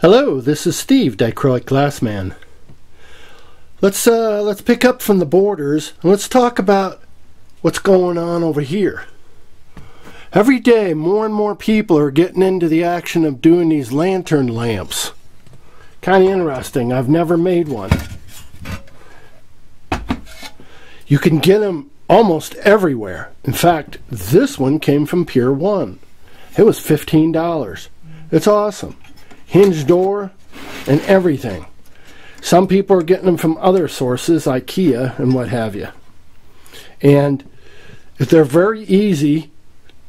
Hello, this is Steve, Dichroic Glassman. Let's pick up from the borders and let's talk about what's going on over here. Every day, more and more people are getting into the action of doing these lantern lamps. Kind of interesting. I've never made one. You can get them almost everywhere. In fact, this one came from Pier 1. It was $15. It's awesome. Hinge door and everything. Some people are getting them from other sources, IKEA and what have you. And they're very easy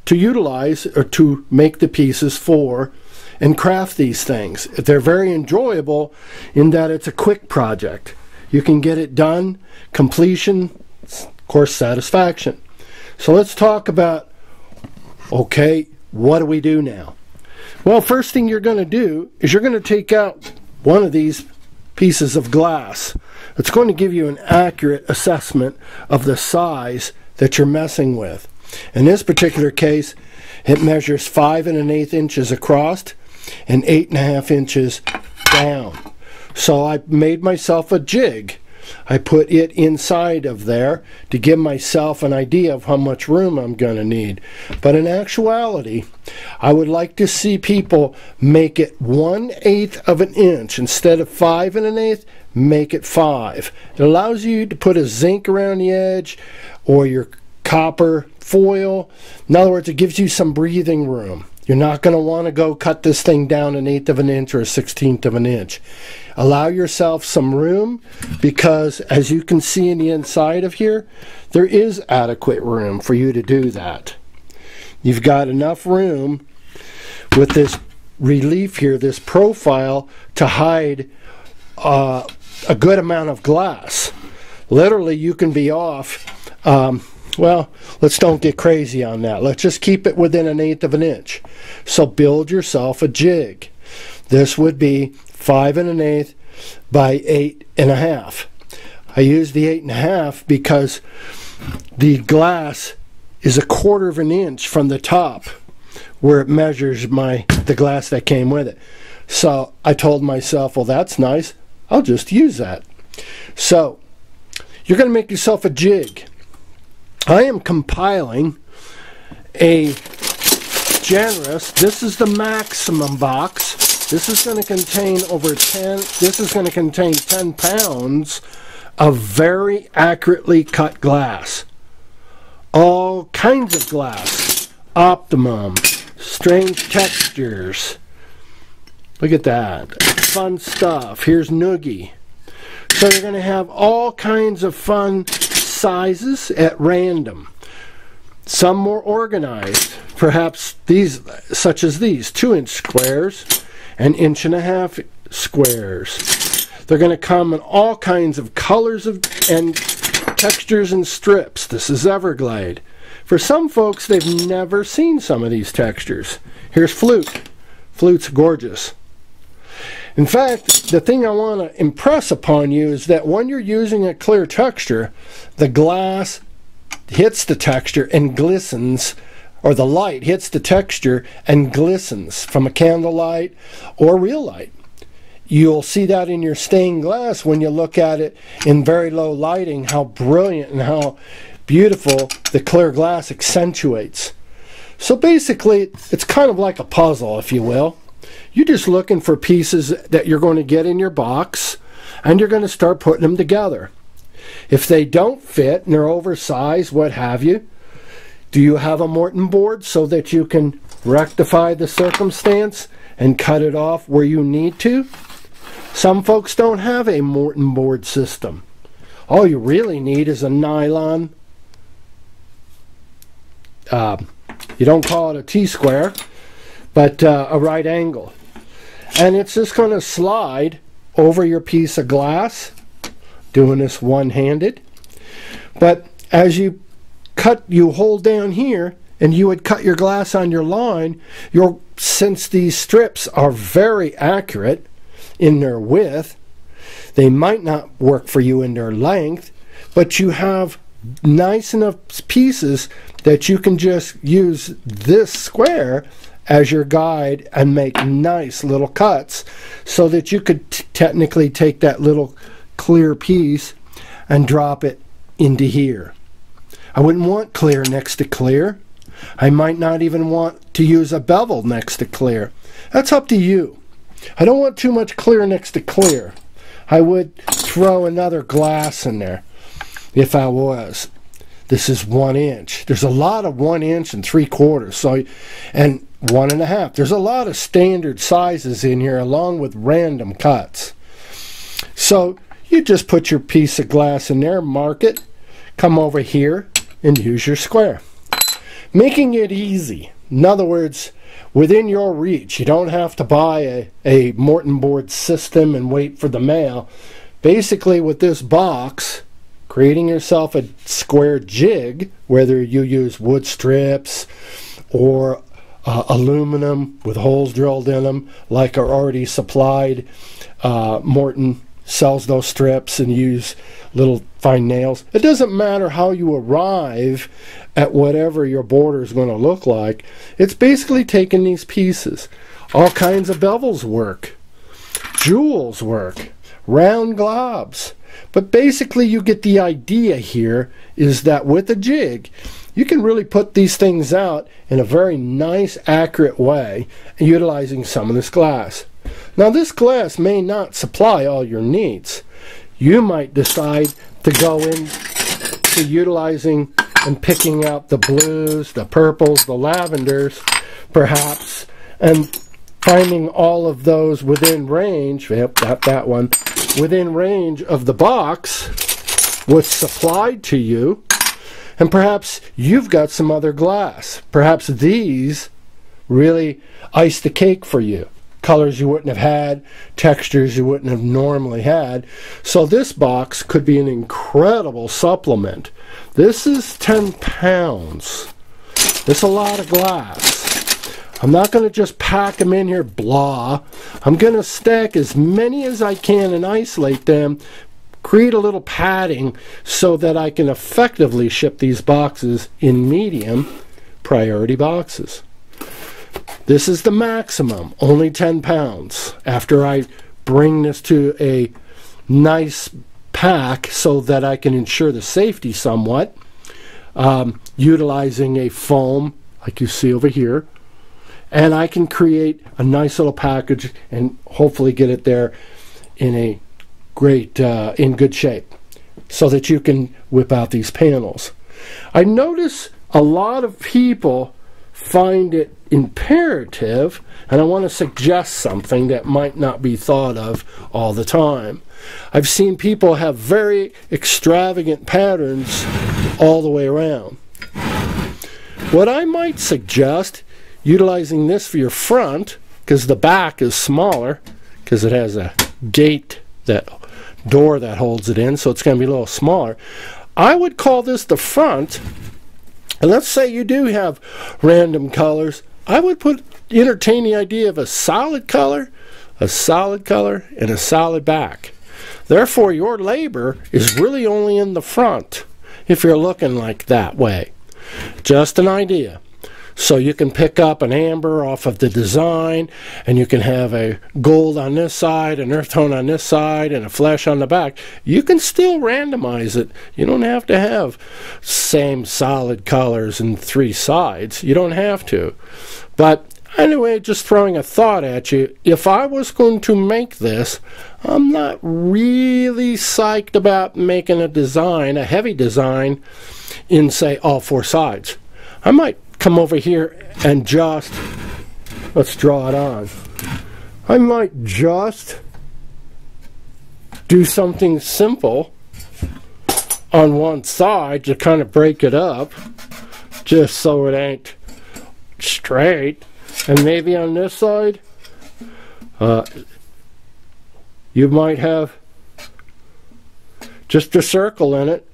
to utilize or to make the pieces for and craft these things. They're very enjoyable in that it's a quick project. You can get it done, completion, of course, satisfaction. So let's talk about, okay, what do we do now? Well, first thing you're going to do is you're going to take out one of these pieces of glass. It's going to give you an accurate assessment of the size that you're messing with. In this particular case, it measures 5 1/8 inches across and 8 1/2 inches down. So I made myself a jig. I put it inside of there to give myself an idea of how much room I'm going to need. But in actuality, I would like to see people make it 1/8 of an inch. Instead of 5 1/8, make it 5. It allows you to put a zinc around the edge or your copper foil. In other words, it gives you some breathing room. You're not going to want to go cut this thing down 1/8 of an inch or a 1/16 of an inch. Allow yourself some room, because as you can see in the inside of here, there is adequate room for you to do that. You've got enough room with this relief here, this profile, to hide a good amount of glass. Literally, you can be off. Well, let's don't get crazy on that. Let's just keep it within 1/8 of an inch. So build yourself a jig. This would be 5 1/8 by 8 1/2. I use the 8 1/2 because the glass is 1/4 of an inch from the top where it measures the glass that came with it. So I told myself, well, that's nice. I'll just use that. So you're going to make yourself a jig. I am compiling a generous, this is the maximum box. This is going to contain this is going to contain 10 pounds of very accurately cut glass. All kinds of glass. Optimum, strange textures. Look at that. Fun stuff. Here's Noogie. So you're going to have all kinds of fun sizes at random. Some more organized, perhaps these, such as these 2-inch squares and 1.5 inch squares. They're going to come in all kinds of colors and textures and strips. This is Everglade. For some folks, they've never seen some of these textures. Here's Flute. Flute's gorgeous. In fact, the thing I want to impress upon you is that when you're using a clear texture, the glass hits the texture and glistens, or the light hits the texture and glistens from a candlelight or real light. You'll see that in your stained glass when you look at it in very low lighting, how brilliant and how beautiful the clear glass accentuates. So basically, it's kind of like a puzzle, if you will. You're just looking for pieces that you're going to get in your box, and you're going to start putting them together. If they don't fit and they're oversized, what have you, do you have a Morton board so that you can rectify the circumstance and cut it off where you need to? Some folks don't have a Morton board system. All you really need is a nylon, you don't call it a T-square, but a right angle. And it's just going to slide over your piece of glass, doing this one-handed. But as you cut, you hold down here, and you would cut your glass on your line. Since these strips are very accurate in their width, they might not work for you in their length, but you have nice enough pieces that you can just use this square as your guide and make nice little cuts so that you could technically take that little clear piece and drop it into here. I wouldn't want clear next to clear. I might not even want to use a bevel next to clear. That's up to you. I don't want too much clear next to clear. I would throw another glass in there if I was. This is 1 inch. There's a lot of 1 inch and 3/4, so, and 1.5. There's a lot of standard sizes in here along with random cuts. So you just put your piece of glass in there, mark it, come over here and use your square. Making it easy. In other words, within your reach. You don't have to buy a Morton board system and wait for the mail. Basically, with this box, creating yourself a square jig, whether you use wood strips or aluminum with holes drilled in them, like are already supplied. Morton sells those strips and use little fine nails. It doesn't matter how you arrive at whatever your border is going to look like. It's basically taking these pieces. All kinds of bevels work. Jewels work. Round globs. But basically you get the idea here is that with a jig, you can really put these things out in a very nice, accurate way, utilizing some of this glass. Now this glass may not supply all your needs. You might decide to go into utilizing and picking out the blues, the purples, the lavenders, perhaps, and finding all of those within range, yep, that one, within range of the box was supplied to you, and perhaps you've got some other glass. Perhaps these really ice the cake for you. Colors you wouldn't have had, textures you wouldn't have normally had. So this box could be an incredible supplement. This is 10 pounds. That's a lot of glass. I'm not going to just pack them in here blah. I'm going to stack as many as I can and isolate them, create a little padding so that I can effectively ship these boxes in medium priority boxes. This is the maximum, only 10 pounds. After I bring this to a nice pack so that I can ensure the safety somewhat, utilizing a foam like you see over here, and I can create a nice little package and hopefully get it there in a great, in good shape so that you can whip out these panels. I notice a lot of people find it imperative, and I want to suggest something that might not be thought of all the time. I've seen people have very extravagant patterns all the way around. What I might suggest, utilizing this for your front, because the back is smaller, because it has a gate, that door that holds it in, so it's going to be a little smaller. I would call this the front, and let's say you do have random colors. I would entertain the idea of a solid color, and a solid back. Therefore, your labor is really only in the front if you're looking like that way. Just an idea. So you can pick up an amber off of the design, and you can have a gold on this side, an earth tone on this side, and a flesh on the back. You can still randomize it. You don't have to have same solid colors and 3 sides. You don't have to. But anyway, just throwing a thought at you, if I was going to make this, I'm not really psyched about making a design, a heavy design, in, say, all 4 sides. I might come over here and just, let's draw it on. I might just do something simple on one side to kind of break it up, just so it ain't straight. And maybe on this side, you might have just a circle in it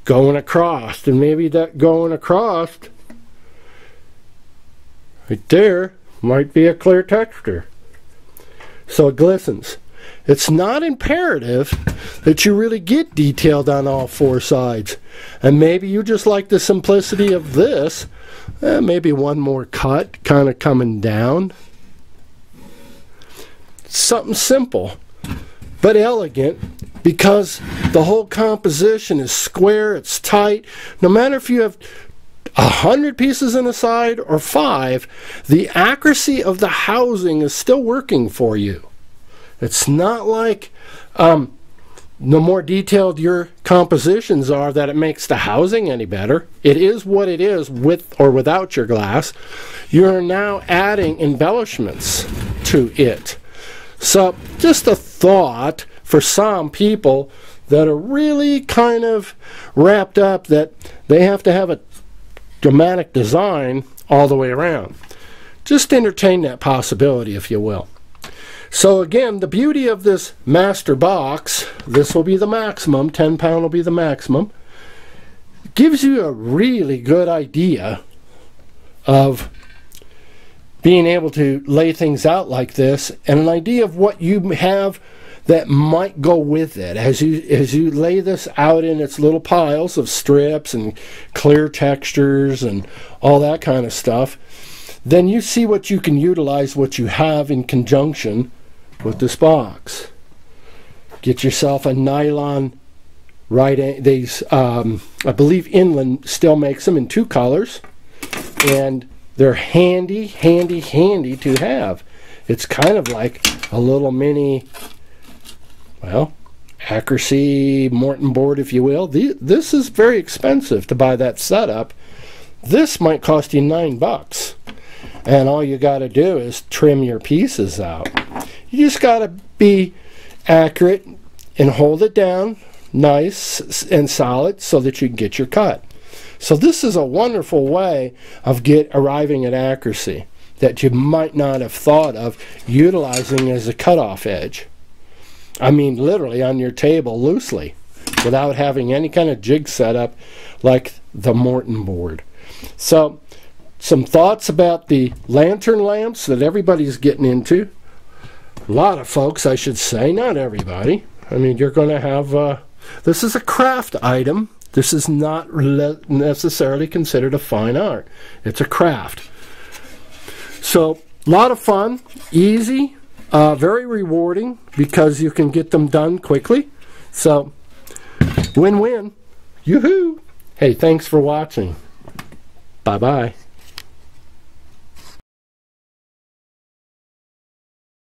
going across, and maybe that going across right there might be a clear texture so it glistens. It's not imperative that you really get detailed on all 4 sides, and maybe you just like the simplicity of this Maybe one more cut, kind of coming down. Something simple, but elegant, because the whole composition is square, it's tight. No matter if you have 100 pieces in a side or 5, the accuracy of the housing is still working for you. It's not like the more detailed your compositions are that it makes the housing any better. It is what it is, with or without your glass. You're now adding embellishments to it. So just a thought for some people that are really kind of wrapped up that they have to have a dramatic design all the way around. Just entertain that possibility, if you will. So again, the beauty of this master box, this will be the maximum, 10 pound will be the maximum, gives you a really good idea of being able to lay things out like this, and an idea of what you have that might go with it as you lay this out in its little piles of strips and clear textures and all that kind of stuff. Then you see what you can utilize, what you have in conjunction with this box. Get yourself a nylon I believe Inland still makes them in 2 colors, and they're handy to have. It's kind of like a little mini, well, accuracy Morton board, if you will. This is very expensive to buy that setup. This might cost you $9, and all you got to do is trim your pieces out. You just got to be accurate and hold it down nice and solid so that you can get your cut. So this is a wonderful way of arriving at accuracy that you might not have thought of utilizing as a cutoff edge. I mean, literally on your table loosely, without having any kind of jig setup like the Morton board. So some thoughts about the lantern lamps that everybody's getting into. A lot of folks, I should say, not everybody. I mean, you're going to have, this is a craft item. This is not necessarily considered a fine art. It's a craft. So, a lot of fun, easy, very rewarding because you can get them done quickly. So, win-win. Yoo-hoo! Hey, thanks for watching. Bye-bye.